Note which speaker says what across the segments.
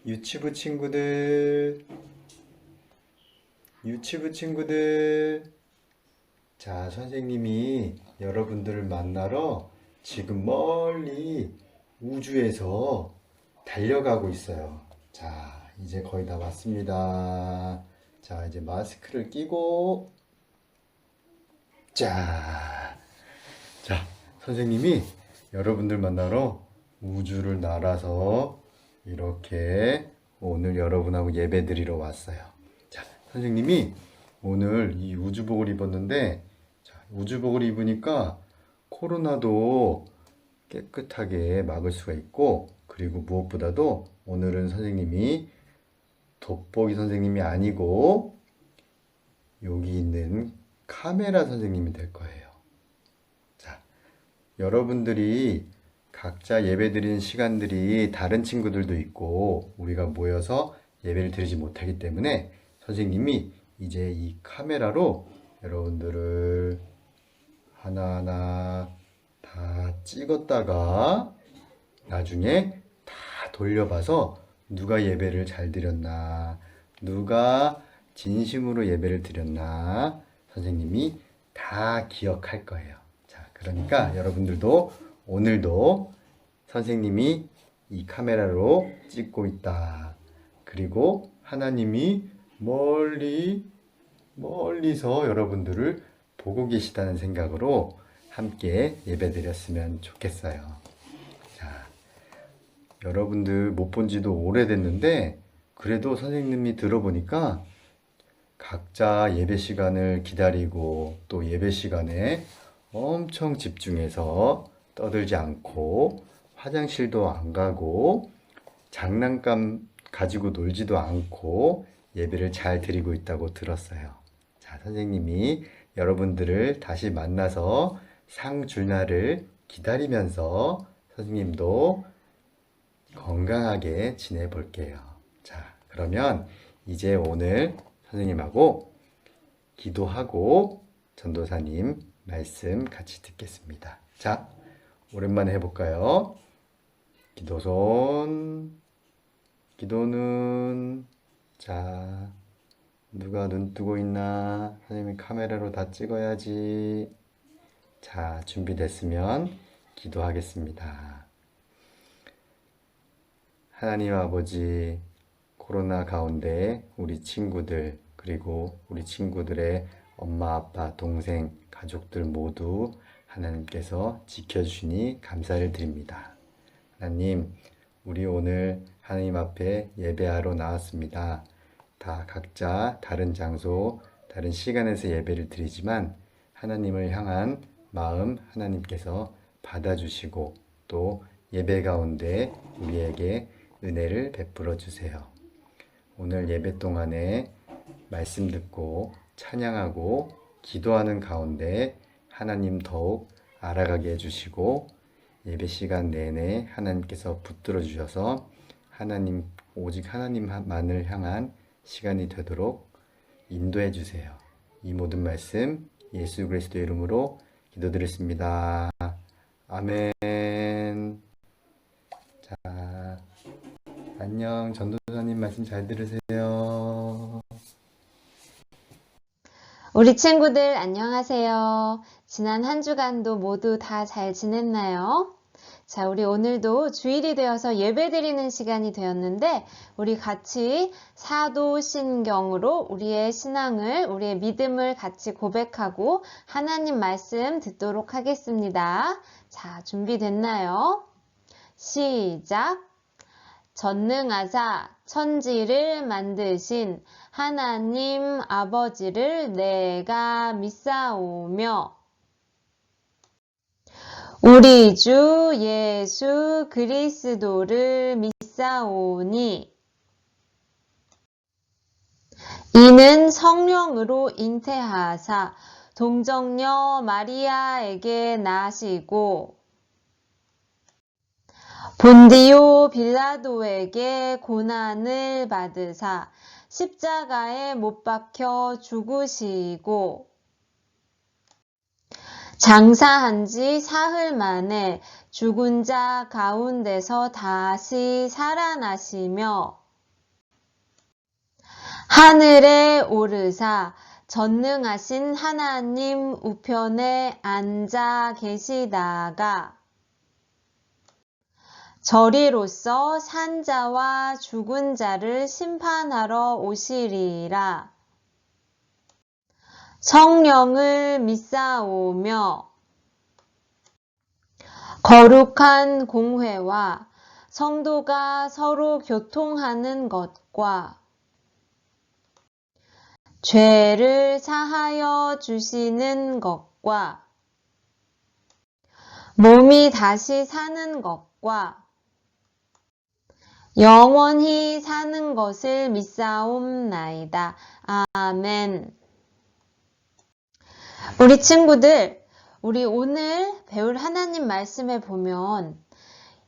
Speaker 1: 유치부 친구들, 유치부 친구들. 자, 선생님이 여러분들을 만나러 지금 멀리 우주에서 달려가고 있어요. 자, 이제 거의 다 왔습니다. 자, 이제 마스크를 끼고, 자, 선생님이 여러분들 만나러 우주를 날아서 이렇게 오늘 여러분하고 예배 드리러 왔어요. 자, 선생님이 오늘 이 우주복을 입었는데, 자, 우주복을 입으니까 코로나도 깨끗하게 막을 수가 있고, 그리고 무엇보다도 오늘은 선생님이 돋보기 선생님이 아니고 여기 있는 카메라 선생님이 될 거예요. 자, 여러분들이 각자 예배 드리는 시간들이 다른 친구들도 있고 우리가 모여서 예배를 드리지 못하기 때문에 선생님이 이제 이 카메라로 여러분들을 하나하나 다 찍었다가 나중에 다 돌려봐서 누가 예배를 잘 드렸나, 누가 진심으로 예배를 드렸나 선생님이 다 기억할 거예요. 자, 그러니까 여러분들도 오늘도 선생님이 이 카메라로 찍고 있다. 그리고 하나님이 멀리서 여러분들을 보고 계시다는 생각으로 함께 예배드렸으면 좋겠어요. 자, 여러분들 못 본 지도 오래됐는데 그래도 선생님이 들어보니까 각자 예배 시간을 기다리고 또 예배 시간에 엄청 집중해서 떠들지 않고 화장실도 안 가고 장난감 가지고 놀지도 않고 예배를 잘 드리고 있다고 들었어요. 자, 선생님이 여러분들을 다시 만나서 상 줄 날을 기다리면서 선생님도 건강하게 지내볼게요. 자, 그러면 이제 오늘 선생님하고 기도하고 전도사님 말씀 같이 듣겠습니다. 자, 오랜만에 해볼까요? 기도는, 자, 누가 눈 뜨고 있나? 선생님이 카메라로 다 찍어야지. 자, 준비됐으면 기도하겠습니다. 하나님 아버지, 코로나 가운데 우리 친구들, 그리고 우리 친구들의 엄마, 아빠, 동생, 가족들 모두 하나님께서 지켜주시니 감사를 드립니다. 하나님, 우리 오늘 하나님 앞에 예배하러 나왔습니다. 다 각자 다른 장소, 다른 시간에서 예배를 드리지만 하나님을 향한 마음 하나님께서 받아주시고 또 예배 가운데 우리에게 은혜를 베풀어 주세요. 오늘 예배 동안에 말씀 듣고 찬양하고 기도하는 가운데 하나님 더욱 알아가게 해주시고 예배 시간 내내 하나님께서 붙들어 주셔서 하나님, 오직 하나님만을 향한 시간이 되도록 인도해 주세요. 이 모든 말씀 예수 그리스도의 이름으로 기도드렸습니다. 아멘. 자, 안녕. 전도사님 말씀 잘 들으세요.
Speaker 2: 우리 친구들 안녕하세요. 지난 한 주간도 모두 다 잘 지냈나요? 자, 우리 오늘도 주일이 되어서 예배드리는 시간이 되었는데 우리 같이 사도신경으로 우리의 신앙을, 우리의 믿음을 같이 고백하고 하나님 말씀 듣도록 하겠습니다. 자, 준비됐나요? 시작! 전능하사 천지를 만드신 하나님 아버지를 내가 믿사오며 우리 주 예수 그리스도를 믿사오니 이는 성령으로 잉태하사 동정녀 마리아에게 나시고 본디오 빌라도에게 고난을 받으사 십자가에 못 박혀 죽으시고 장사한 지 사흘 만에 죽은 자 가운데서 다시 살아나시며 하늘에 오르사 전능하신 하나님 우편에 앉아 계시다가 저리로서 산 자와 죽은 자를 심판하러 오시리라. 성령을 믿사오며 거룩한 공회와 성도가 서로 교통하는 것과 죄를 사하여 주시는 것과 몸이 다시 사는 것과 영원히 사는 것을 믿사옵나이다. 아멘. 우리 친구들, 우리 오늘 배울 하나님 말씀에 보면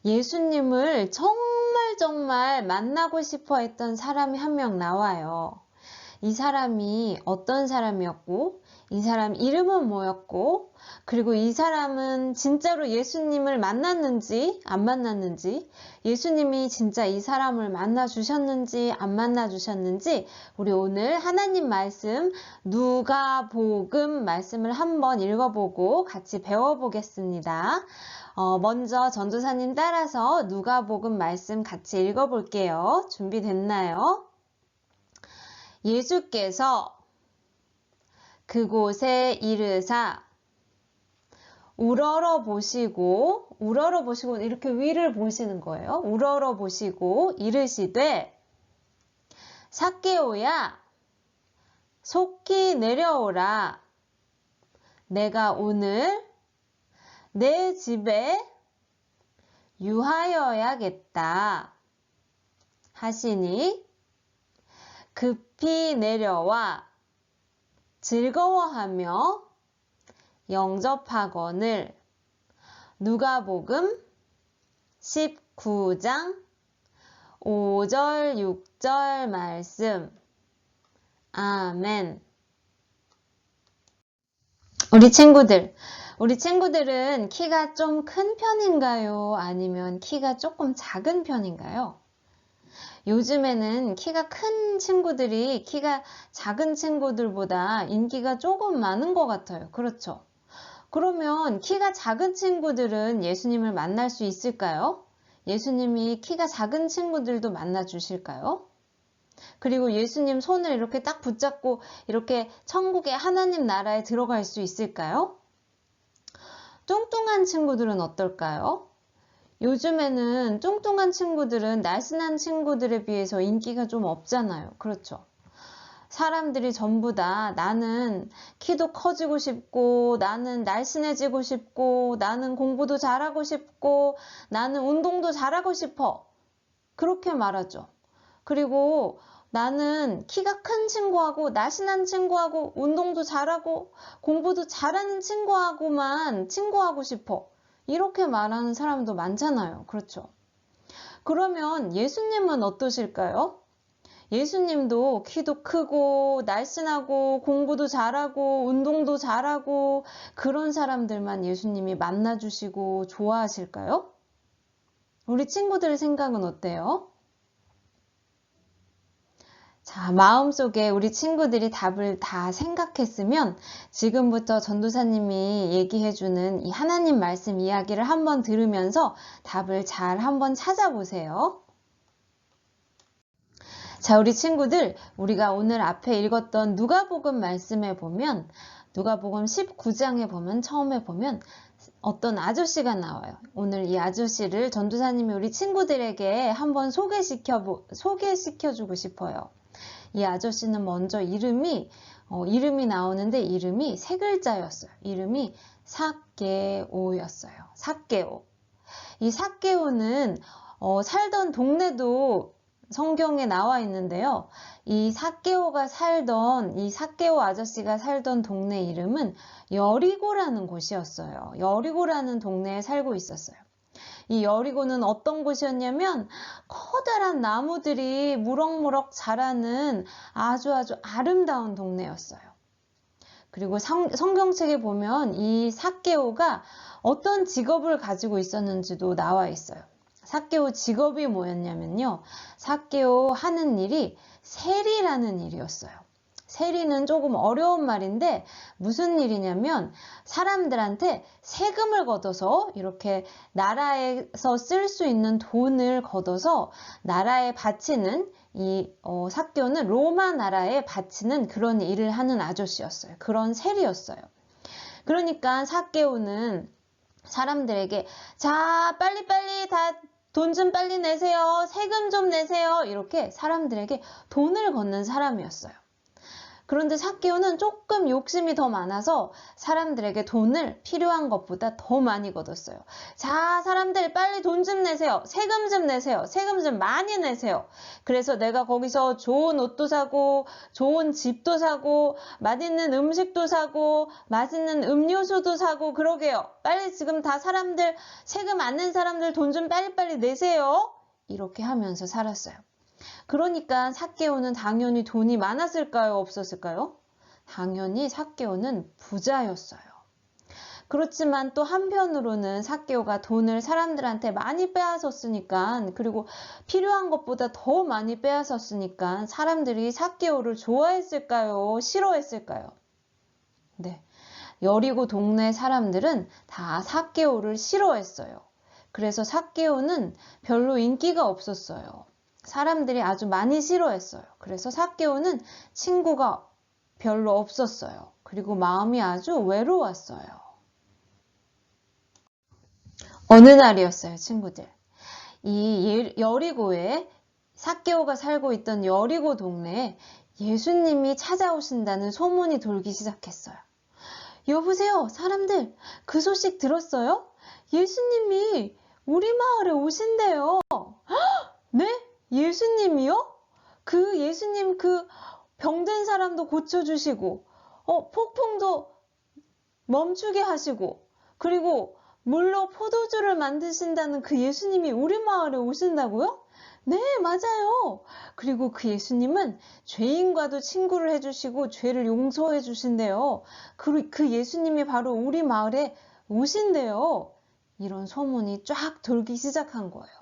Speaker 2: 예수님을 정말 만나고 싶어 했던 사람이 한 명 나와요. 이 사람이 어떤 사람이었고, 이 사람 이름은 뭐였고, 그리고 이 사람은 진짜로 예수님을 만났는지 안 만났는지, 예수님이 진짜 이 사람을 만나 주셨는지 안 만나 주셨는지, 우리 오늘 하나님 말씀 누가복음 말씀을 한번 읽어보고 같이 배워보겠습니다. 먼저 전도사님 따라서 누가복음 말씀 같이 읽어볼게요. 준비됐나요? 예수께서 그곳에 이르사 우러러 보시고 이렇게 위를 보시는 거예요. 우러러 보시고 이르시되 삭개오야 속히 내려오라. 내가 오늘 내 집에 유하여야겠다 하시니 급히 내려와 즐거워하며 영접하거늘. 누가복음 19장 5절 6절 말씀. 아멘. 우리 친구들은 키가 좀 큰 편인가요? 아니면 키가 조금 작은 편인가요? 요즘에는 키가 큰 친구들이 키가 작은 친구들보다 인기가 조금 많은 것 같아요. 그렇죠? 그러면 키가 작은 친구들은 예수님을 만날 수 있을까요? 예수님이 키가 작은 친구들도 만나 주실까요? 그리고 예수님 손을 이렇게 딱 붙잡고 이렇게 천국의 하나님 나라에 들어갈 수 있을까요? 뚱뚱한 친구들은 어떨까요? 요즘에는 뚱뚱한 친구들은 날씬한 친구들에 비해서 인기가 좀 없잖아요. 그렇죠? 사람들이 전부 다 나는 키도 커지고 싶고, 나는 날씬해지고 싶고, 나는 공부도 잘하고 싶고, 나는 운동도 잘하고 싶어. 그렇게 말하죠. 그리고 나는 키가 큰 친구하고, 날씬한 친구하고, 운동도 잘하고, 공부도 잘하는 친구하고만 친구하고 싶어. 이렇게 말하는 사람도 많잖아요. 그렇죠? 그러면 예수님은 어떠실까요? 예수님도 키도 크고 날씬하고 공부도 잘하고 운동도 잘하고 그런 사람들만 예수님이 만나주시고 좋아하실까요? 우리 친구들 생각은 어때요? 자, 마음속에 우리 친구들이 답을 다 생각했으면 지금부터 전도사님이 얘기해주는 이 하나님 말씀 이야기를 한번 들으면서 답을 잘 한번 찾아보세요. 자, 우리 친구들, 우리가 오늘 앞에 읽었던 누가복음 말씀에 보면, 누가복음 19장에 보면, 처음에 보면 어떤 아저씨가 나와요. 오늘 이 아저씨를 전도사님이 우리 친구들에게 한번 소개시켜주고 싶어요. 이 아저씨는 먼저 이름이 나오는데 이름이 세 글자였어요. 이름이 삭개오였어요. 삭개오. 이 삭개오는 살던 동네도 성경에 나와 있는데요. 이 삭개오 아저씨가 살던 동네 이름은 여리고라는 곳이었어요. 여리고라는 동네에 살고 있었어요. 이 여리고는 어떤 곳이었냐면 커다란 나무들이 무럭무럭 자라는 아주 아름다운 동네였어요. 그리고 성경책에 보면 이 삭개오가 어떤 직업을 가지고 있었는지도 나와 있어요. 삭개오 직업이 뭐였냐면요. 삭개오 하는 일이 세리라는 일이었어요. 세리는 조금 어려운 말인데 무슨 일이냐면 사람들한테 세금을 걷어서 이렇게 나라에서 쓸 수 있는 돈을 걷어서 나라에 바치는 삭개오는 로마 나라에 바치는 그런 일을 하는 아저씨였어요. 그런 세리였어요. 그러니까 삭개오는 사람들에게 자, 빨리빨리 다 돈 좀 빨리 내세요. 세금 좀 내세요. 이렇게 사람들에게 돈을 걷는 사람이었어요. 그런데 삭개오는 조금 욕심이 더 많아서 사람들에게 돈을 필요한 것보다 더 많이 걷었어요. 자, 사람들 빨리 돈 좀 내세요. 세금 좀 내세요. 세금 좀 많이 내세요. 그래서 내가 거기서 좋은 옷도 사고 좋은 집도 사고 맛있는 음식도 사고 맛있는 음료수도 사고 그러게요. 빨리 지금 다 사람들 세금 안 낸 사람들 돈 좀 빨리빨리 내세요. 이렇게 하면서 살았어요. 그러니까 삭개오는 당연히 돈이 많았을까요? 없었을까요? 당연히 삭개오는 부자였어요. 그렇지만 또 한편으로는 삭개오가 돈을 사람들한테 많이 빼앗았으니까 그리고 필요한 것보다 더 많이 빼앗았으니까 사람들이 삭개오를 좋아했을까요? 싫어했을까요? 네, 여리고 동네 사람들은 다 삭개오를 싫어했어요. 그래서 삭개오는 별로 인기가 없었어요. 사람들이 아주 많이 싫어했어요. 그래서 삭개오는 친구가 별로 없었어요. 그리고 마음이 아주 외로웠어요. 어느 날이었어요, 친구들. 이 여리고에 삭개오가 살고 있던 여리고 동네에 예수님이 찾아오신다는 소문이 돌기 시작했어요. 여보세요, 사람들, 그 소식 들었어요? 예수님이 우리 마을에 오신대요. 네? 예수님이요? 그 예수님 그 병든 사람도 고쳐주시고 폭풍도 멈추게 하시고 그리고 물로 포도주를 만드신다는 그 예수님이 우리 마을에 오신다고요? 네, 맞아요. 그리고 그 예수님은 죄인과도 친구를 해주시고 죄를 용서해 주신대요. 그 예수님이 바로 우리 마을에 오신대요. 이런 소문이 쫙 돌기 시작한 거예요.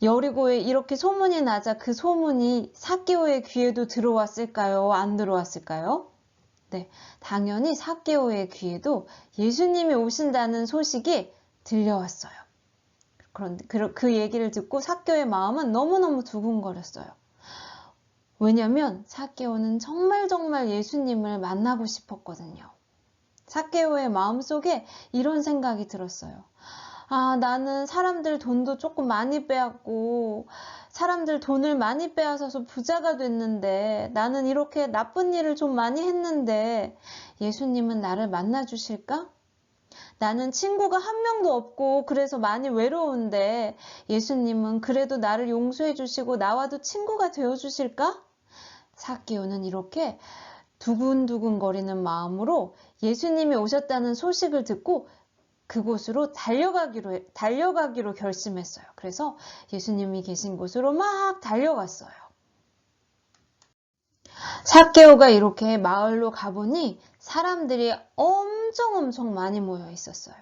Speaker 2: 여리고에 이렇게 소문이 나자 그 소문이 삭개오의 귀에도 들어왔을까요? 안 들어왔을까요? 네, 당연히 삭개오의 귀에도 예수님이 오신다는 소식이 들려왔어요. 그런데 그 얘기를 듣고 삭개오의 마음은 너무너무 두근거렸어요. 왜냐면 삭개오는 정말 예수님을 만나고 싶었거든요. 삭개오의 마음속에 이런 생각이 들었어요. 아, 나는 사람들 돈도 조금 많이 빼앗고 사람들 돈을 많이 빼앗아서 부자가 됐는데 나는 이렇게 나쁜 일을 좀 많이 했는데 예수님은 나를 만나 주실까? 나는 친구가 한 명도 없고 그래서 많이 외로운데 예수님은 그래도 나를 용서해 주시고 나와도 친구가 되어 주실까? 삭개오는 이렇게 두근두근거리는 마음으로 예수님이 오셨다는 소식을 듣고 그곳으로 달려가기로 결심했어요. 그래서 예수님이 계신 곳으로 막 달려갔어요. 삭개오가 이렇게 마을로 가보니 사람들이 엄청 많이 모여 있었어요.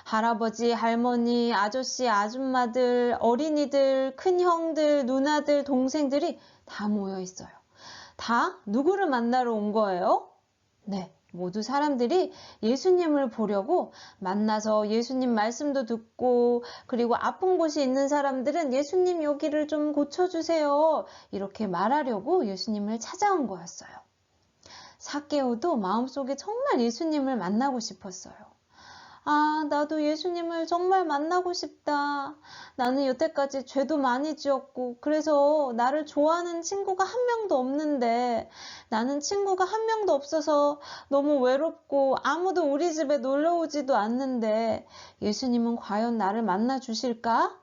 Speaker 2: 할아버지, 할머니, 아저씨, 아줌마들, 어린이들, 큰형들, 누나들, 동생들이 다 모여 있어요. 다 누구를 만나러 온 거예요? 네. 모두 사람들이 예수님을 보려고 만나서 예수님 말씀도 듣고 그리고 아픈 곳이 있는 사람들은 예수님 여기를 좀 고쳐주세요. 이렇게 말하려고 예수님을 찾아온 거였어요. 삭개오도 마음속에 정말 예수님을 만나고 싶었어요. 아, 나도 예수님을 정말 만나고 싶다. 나는 여태까지 죄도 많이 지었고 그래서 나를 좋아하는 친구가 한 명도 없는데 나는 친구가 한 명도 없어서 너무 외롭고 아무도 우리 집에 놀러 오지도 않는데 예수님은 과연 나를 만나 주실까?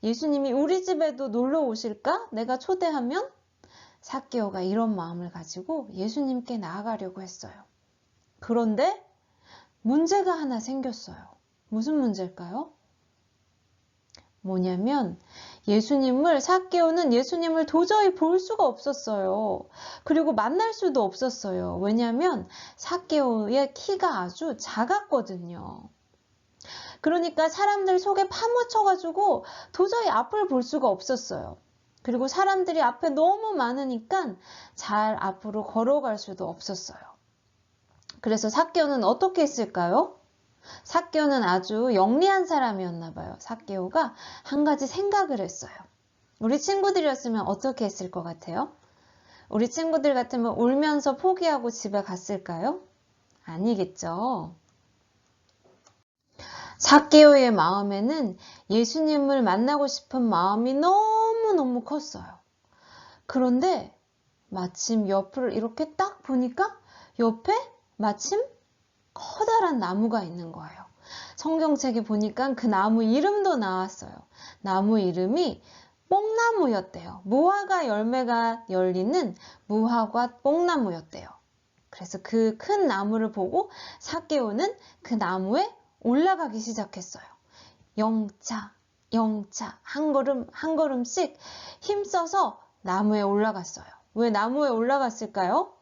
Speaker 2: 예수님이 우리 집에도 놀러 오실까? 내가 초대하면? 삭개오가 이런 마음을 가지고 예수님께 나아가려고 했어요. 그런데 문제가 하나 생겼어요. 무슨 문제일까요? 뭐냐면 삭개오는 예수님을 도저히 볼 수가 없었어요. 그리고 만날 수도 없었어요. 왜냐면 삭개오의 키가 아주 작았거든요. 그러니까 사람들 속에 파묻혀가지고 도저히 앞을 볼 수가 없었어요. 그리고 사람들이 앞에 너무 많으니까 잘 앞으로 걸어갈 수도 없었어요. 그래서 삭개오는 어떻게 했을까요? 삭개오는 아주 영리한 사람이었나 봐요. 삭개오가 한 가지 생각을 했어요. 우리 친구들이었으면 어떻게 했을 것 같아요? 우리 친구들 같으면 울면서 포기하고 집에 갔을까요? 아니겠죠. 삭개오의 마음에는 예수님을 만나고 싶은 마음이 너무너무 컸어요. 그런데 마침 옆을 이렇게 딱 보니까 옆에 마침 커다란 나무가 있는 거예요. 성경책에 보니까 그 나무 이름도 나왔어요. 나무 이름이 뽕나무였대요. 무화과 열매가 열리는 무화과 뽕나무였대요. 그래서 그 큰 나무를 보고 삭개오는 그 나무에 올라가기 시작했어요. 영차, 영차, 한 걸음 한 걸음씩 힘써서 나무에 올라갔어요. 왜 나무에 올라갔을까요?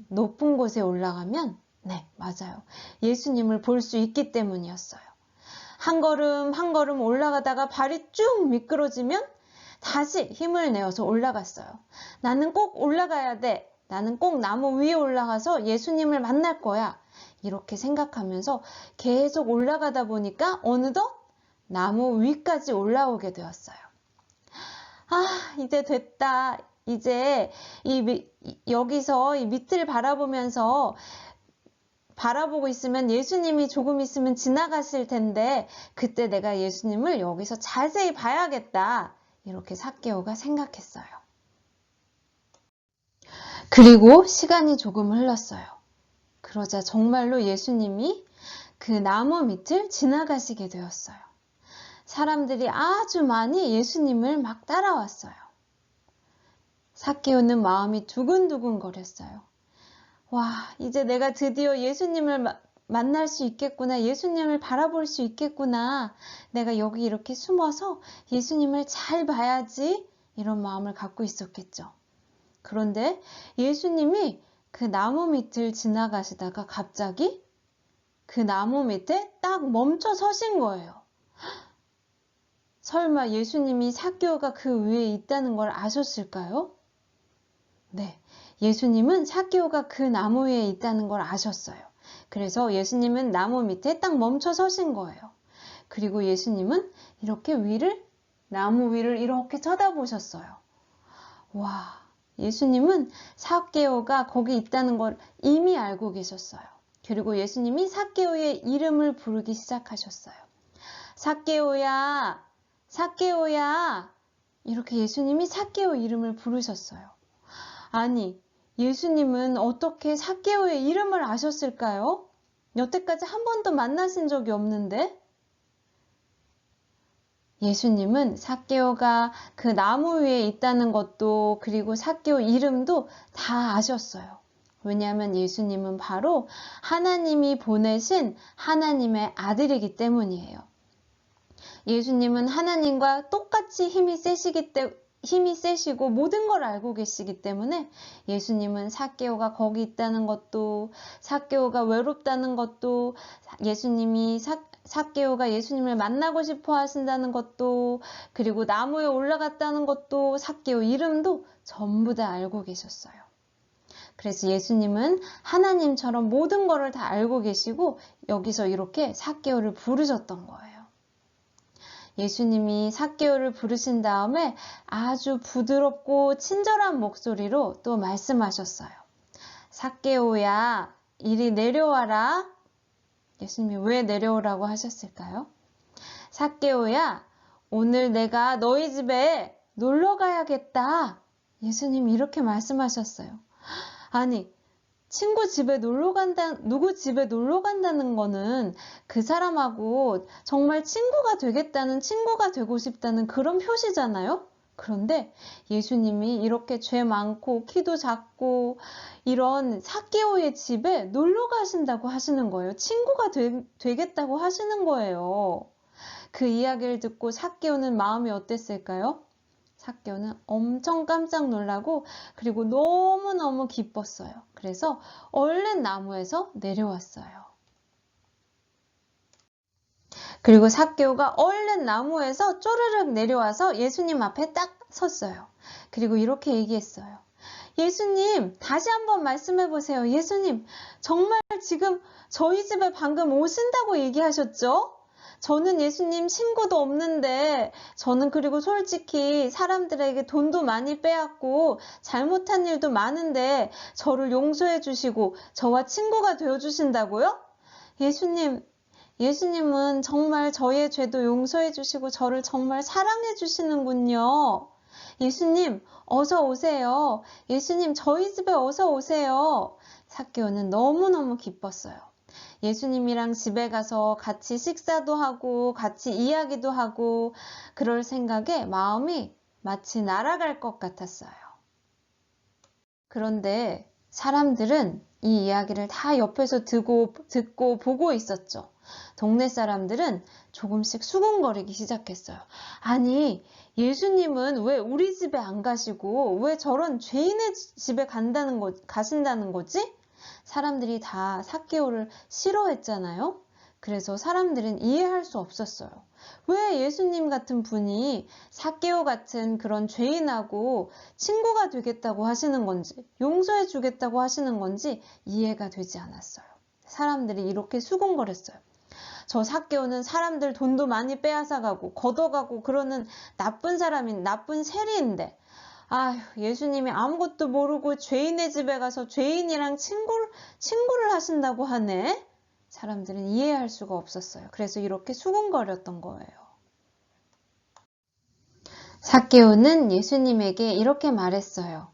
Speaker 2: 높은 곳에 올라가면, 네, 맞아요. 예수님을 볼 수 있기 때문이었어요. 한 걸음 한 걸음 올라가다가 발이 쭉 미끄러지면 다시 힘을 내어서 올라갔어요. 나는 꼭 올라가야 돼. 나는 꼭 나무 위에 올라가서 예수님을 만날 거야. 이렇게 생각하면서 계속 올라가다 보니까 어느덧 나무 위까지 올라오게 되었어요. 아, 이제 됐다. 이제 여기서 이 밑을 바라보고 있으면 예수님이 조금 있으면 지나가실 텐데 그때 내가 예수님을 여기서 자세히 봐야겠다. 이렇게 삭개오가 생각했어요. 그리고 시간이 조금 흘렀어요. 그러자 정말로 예수님이 그 나무 밑을 지나가시게 되었어요. 사람들이 아주 많이 예수님을 막 따라왔어요. 삭개오는 마음이 두근두근 거렸어요. 와, 이제 내가 드디어 예수님을 만날 수 있겠구나. 예수님을 바라볼 수 있겠구나. 내가 여기 이렇게 숨어서 예수님을 잘 봐야지. 이런 마음을 갖고 있었겠죠. 그런데 예수님이 그 나무 밑을 지나가시다가 갑자기 그 나무 밑에 딱 멈춰 서신 거예요. 설마 예수님이 삭개오가 그 위에 있다는 걸 아셨을까요? 네, 예수님은 삭개오가 그 나무 위에 있다는 걸 아셨어요. 그래서 예수님은 나무 밑에 딱 멈춰 서신 거예요. 그리고 예수님은 이렇게 나무 위를 이렇게 쳐다보셨어요. 와, 예수님은 삭개오가 거기 있다는 걸 이미 알고 계셨어요. 그리고 예수님이 삭개오의 이름을 부르기 시작하셨어요. 삭개오야, 삭개오야. 이렇게 예수님이 삭개오 이름을 부르셨어요. 아니, 예수님은 어떻게 삭개오의 이름을 아셨을까요? 여태까지 한 번도 만나신 적이 없는데? 예수님은 삭개오가 그 나무 위에 있다는 것도 그리고 삭개오 이름도 다 아셨어요. 왜냐하면 예수님은 바로 하나님이 보내신 하나님의 아들이기 때문이에요. 예수님은 하나님과 똑같이 힘이 세시고 모든 걸 알고 계시기 때문에 예수님은 삭개오가 거기 있다는 것도 삭개오가 외롭다는 것도 삭개오가 예수님을 만나고 싶어 하신다는 것도 그리고 나무에 올라갔다는 것도 삭개오 이름도 전부 다 알고 계셨어요. 그래서 예수님은 하나님처럼 모든 것을 다 알고 계시고 여기서 이렇게 삭개오를 부르셨던 거예요. 예수님이 삭개오를 부르신 다음에 아주 부드럽고 친절한 목소리로 또 말씀하셨어요. 삭개오야, 이리 내려와라. 예수님이 왜 내려오라고 하셨을까요? 삭개오야, 오늘 내가 너희 집에 놀러 가야겠다. 예수님이 이렇게 말씀하셨어요. 아니, 누구 집에 놀러 간다는 거는 그 사람하고 정말 친구가 되겠다는, 친구가 되고 싶다는 그런 표시잖아요? 그런데 예수님이 이렇게 죄 많고 키도 작고 이런 삭개오의 집에 놀러 가신다고 하시는 거예요. 친구가 되겠다고 하시는 거예요. 그 이야기를 듣고 삭개오는 마음이 어땠을까요? 삭개오는 엄청 깜짝 놀라고 그리고 너무너무 기뻤어요. 그래서 얼른 나무에서 내려왔어요. 그리고 삭개오가 얼른 나무에서 쪼르륵 내려와서 예수님 앞에 딱 섰어요. 그리고 이렇게 얘기했어요. 예수님, 다시 한번 말씀해 보세요. 예수님, 정말 지금 저희 집에 방금 오신다고 얘기하셨죠? 저는 예수님 친구도 없는데, 저는 그리고 솔직히 사람들에게 돈도 많이 빼앗고 잘못한 일도 많은데 저를 용서해 주시고 저와 친구가 되어 주신다고요? 예수님은 정말 저의 죄도 용서해 주시고 저를 정말 사랑해 주시는군요. 예수님, 어서 오세요. 예수님, 저희 집에 어서 오세요. 삭개오는 너무너무 기뻤어요. 예수님이랑 집에 가서 같이 식사도 하고 같이 이야기도 하고 그럴 생각에 마음이 마치 날아갈 것 같았어요. 그런데 사람들은 이 이야기를 다 옆에서 듣고 보고 있었죠. 동네 사람들은 조금씩 수군거리기 시작했어요. 아니, 예수님은 왜 우리 집에 안 가시고 왜 저런 죄인의 집에 가신다는 거지? 사람들이 다 삭개오를 싫어했잖아요. 그래서 사람들은 이해할 수 없었어요. 왜 예수님 같은 분이 삭개오 같은 그런 죄인하고 친구가 되겠다고 하시는 건지, 용서해 주겠다고 하시는 건지 이해가 되지 않았어요. 사람들이 이렇게 수군거렸어요. 저 삭개오는 사람들 돈도 많이 빼앗아가고 걷어가고 그러는 나쁜 세리인데, 아휴, 예수님이 아무것도 모르고 죄인의 집에 가서 죄인이랑 친구를 하신다고 하네? 사람들은 이해할 수가 없었어요. 그래서 이렇게 수군거렸던 거예요. 삭개오는 예수님에게 이렇게 말했어요.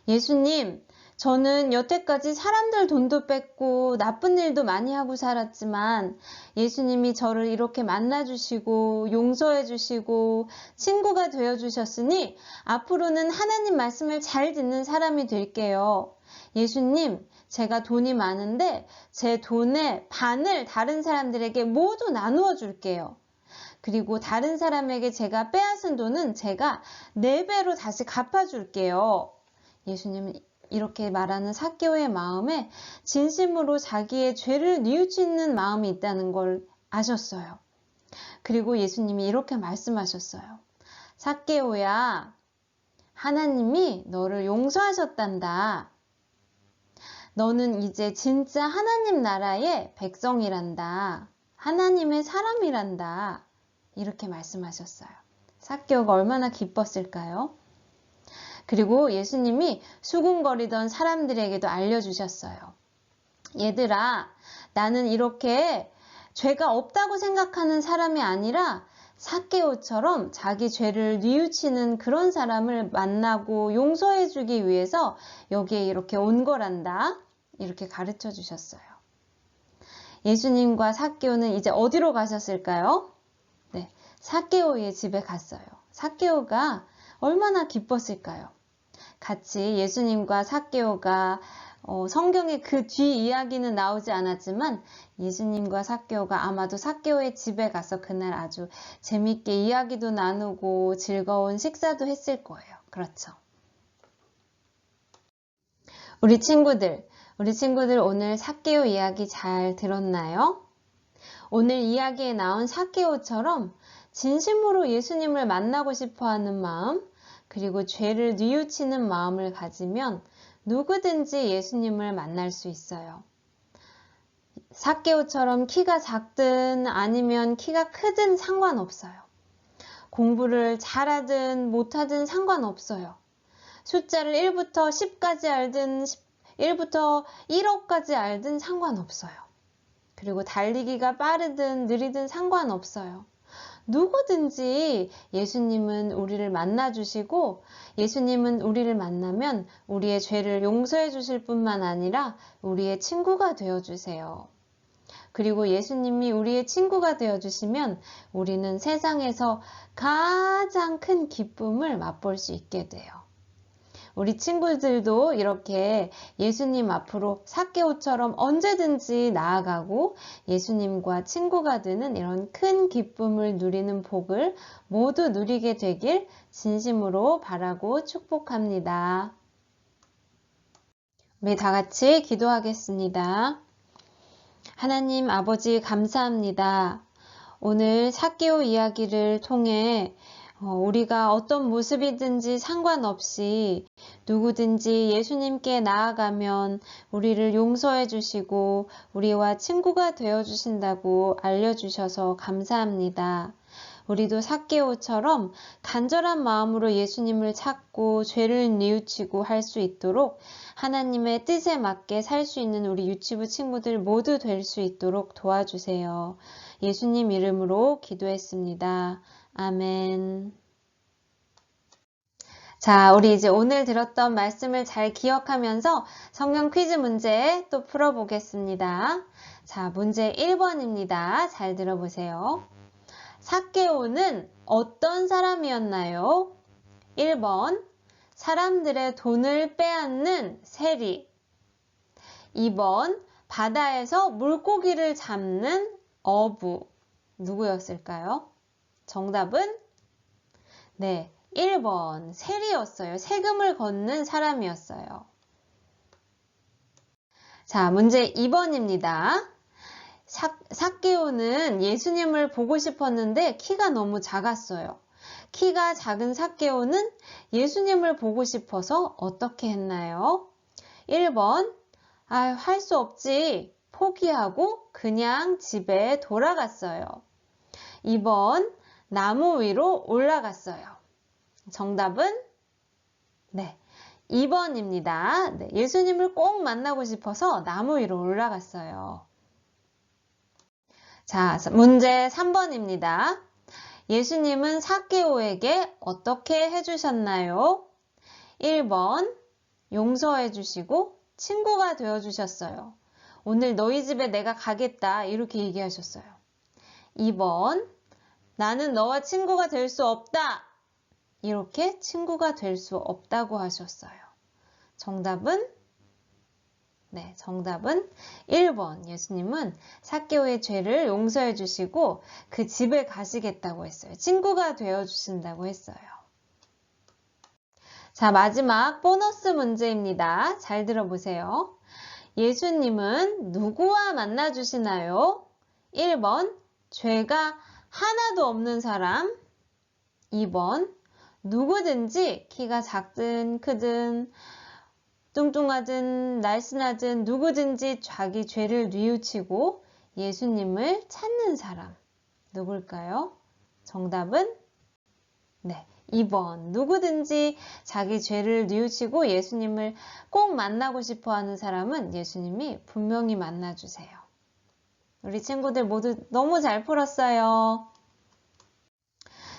Speaker 2: 예수님, 저는 여태까지 사람들 돈도 뺏고 나쁜 일도 많이 하고 살았지만 예수님이 저를 이렇게 만나주시고 용서해주시고 친구가 되어주셨으니 앞으로는 하나님 말씀을 잘 듣는 사람이 될게요. 예수님, 제가 돈이 많은데 제 돈의 반을 다른 사람들에게 모두 나누어 줄게요. 그리고 다른 사람에게 제가 빼앗은 돈은 제가 4배로 다시 갚아줄게요. 예수님은 이렇게 말하는 삭개오의 마음에 진심으로 자기의 죄를 뉘우치는 마음이 있다는 걸 아셨어요. 그리고 예수님이 이렇게 말씀하셨어요. 삭개오야, 하나님이 너를 용서하셨단다. 너는 이제 진짜 하나님 나라의 백성이란다. 하나님의 사람이란다. 이렇게 말씀하셨어요. 삭개오가 얼마나 기뻤을까요? 그리고 예수님이 수군거리던 사람들에게도 알려주셨어요. 얘들아, 나는 이렇게 죄가 없다고 생각하는 사람이 아니라 삭개오처럼 자기 죄를 뉘우치는 그런 사람을 만나고 용서해주기 위해서 여기에 이렇게 온 거란다. 이렇게 가르쳐 주셨어요. 예수님과 삭개오는 이제 어디로 가셨을까요? 네, 삭개오의 집에 갔어요. 삭개오가 얼마나 기뻤을까요? 같이 예수님과 삭개오가 성경에 그 뒤 이야기는 나오지 않았지만 예수님과 삭개오가 아마도 삭개오의 집에 가서 그날 아주 재밌게 이야기도 나누고 즐거운 식사도 했을 거예요. 그렇죠? 우리 친구들 오늘 삭개오 이야기 잘 들었나요? 오늘 이야기에 나온 삭개오처럼 진심으로 예수님을 만나고 싶어하는 마음, 그리고 죄를 뉘우치는 마음을 가지면 누구든지 예수님을 만날 수 있어요. 삭개오처럼 키가 작든 아니면 키가 크든 상관없어요. 공부를 잘하든 못하든 상관없어요. 숫자를 1부터 10까지 알든 1부터 1억까지 알든 상관없어요. 그리고 달리기가 빠르든 느리든 상관없어요. 누구든지 예수님은 우리를 만나주시고 예수님은 우리를 만나면 우리의 죄를 용서해 주실 뿐만 아니라 우리의 친구가 되어주세요. 그리고 예수님이 우리의 친구가 되어주시면 우리는 세상에서 가장 큰 기쁨을 맛볼 수 있게 돼요. 우리 친구들도 이렇게 예수님 앞으로 삭개오처럼 언제든지 나아가고 예수님과 친구가 되는 이런 큰 기쁨을 누리는 복을 모두 누리게 되길 진심으로 바라고 축복합니다. 우리 다 같이 기도하겠습니다. 하나님 아버지 감사합니다. 오늘 삭개오 이야기를 통해 우리가 어떤 모습이든지 상관없이 누구든지 예수님께 나아가면 우리를 용서해 주시고 우리와 친구가 되어 주신다고 알려주셔서 감사합니다. 우리도 삭개오처럼 간절한 마음으로 예수님을 찾고 죄를 뉘우치고 할 수 있도록 하나님의 뜻에 맞게 살 수 있는 우리 유치부 친구들 모두 될 수 있도록 도와주세요. 예수님 이름으로 기도했습니다. 아멘. 자, 우리 이제 오늘 들었던 말씀을 잘 기억하면서 성경 퀴즈 문제 또 풀어보겠습니다. 자, 문제 1번입니다. 잘 들어보세요. 삭개오는 어떤 사람이었나요? 1번, 사람들의 돈을 빼앗는 세리. 2번, 바다에서 물고기를 잡는 어부. 누구였을까요? 정답은? 네, 1번, 세리였어요. 세금을 걷는 사람이었어요. 자, 문제 2번입니다. 삭개오는 예수님을 보고 싶었는데 키가 너무 작았어요. 키가 작은 삭개오는 예수님을 보고 싶어서 어떻게 했나요? 1번, 할 수 없지. 포기하고 그냥 집에 돌아갔어요. 2번, 나무 위로 올라갔어요. 정답은? 네, 2번입니다. 네, 예수님을 꼭 만나고 싶어서 나무 위로 올라갔어요. 자, 문제 3번입니다. 예수님은 삭개오에게 어떻게 해주셨나요? 1번, 용서해 주시고 친구가 되어 주셨어요. 오늘 너희 집에 내가 가겠다 이렇게 얘기하셨어요. 2번, 나는 너와 친구가 될 수 없다. 이렇게 친구가 될 수 없다고 하셨어요. 정답은? 네, 정답은 1번. 예수님은 삭개오의 죄를 용서해 주시고 그 집에 가시겠다고 했어요. 친구가 되어 주신다고 했어요. 자, 마지막 보너스 문제입니다. 잘 들어보세요. 예수님은 누구와 만나 주시나요? 1번, 죄가 하나도 없는 사람. 2번, 누구든지 키가 작든 크든 뚱뚱하든 날씬하든 누구든지 자기 죄를 뉘우치고 예수님을 찾는 사람. 누굴까요? 정답은? 네, 2번. 누구든지 자기 죄를 뉘우치고 예수님을 꼭 만나고 싶어 하는 사람은 예수님이 분명히 만나주세요. 우리 친구들 모두 너무 잘 풀었어요.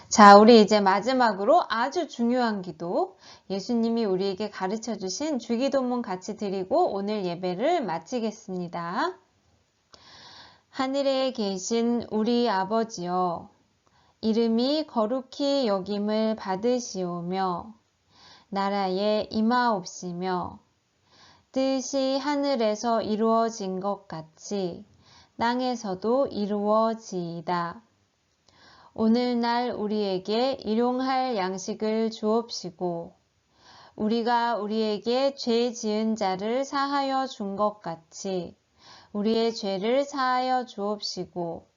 Speaker 2: 자, 우리 이제 마지막으로 아주 중요한 기도, 예수님이 우리에게 가르쳐 주신 주기도문 같이 드리고 오늘 예배를 마치겠습니다. 하늘에 계신 우리 아버지여, 이름이 거룩히 여김을 받으시오며 나라에 임하옵시며 뜻이 하늘에서 이루어진 것 같이 땅에서도 이루어지이다. 오늘날 우리에게 일용할 양식을 주옵시고 우리가 우리에게 죄 지은 자를 사하여 준 것 같이 우리의 죄를 사하여 주옵시고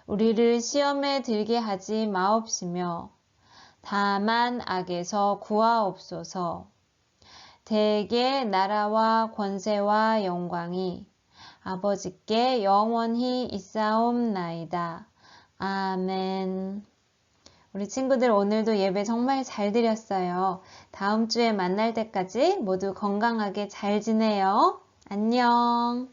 Speaker 2: 우리를 시험에 들게 하지 마옵시며 다만 악에서 구하옵소서. 대개 나라와 권세와 영광이 아버지께 영원히 있사옵나이다. 아멘. 우리 친구들 오늘도 예배 정말 잘 드렸어요. 다음 주에 만날 때까지 모두 건강하게 잘 지내요. 안녕.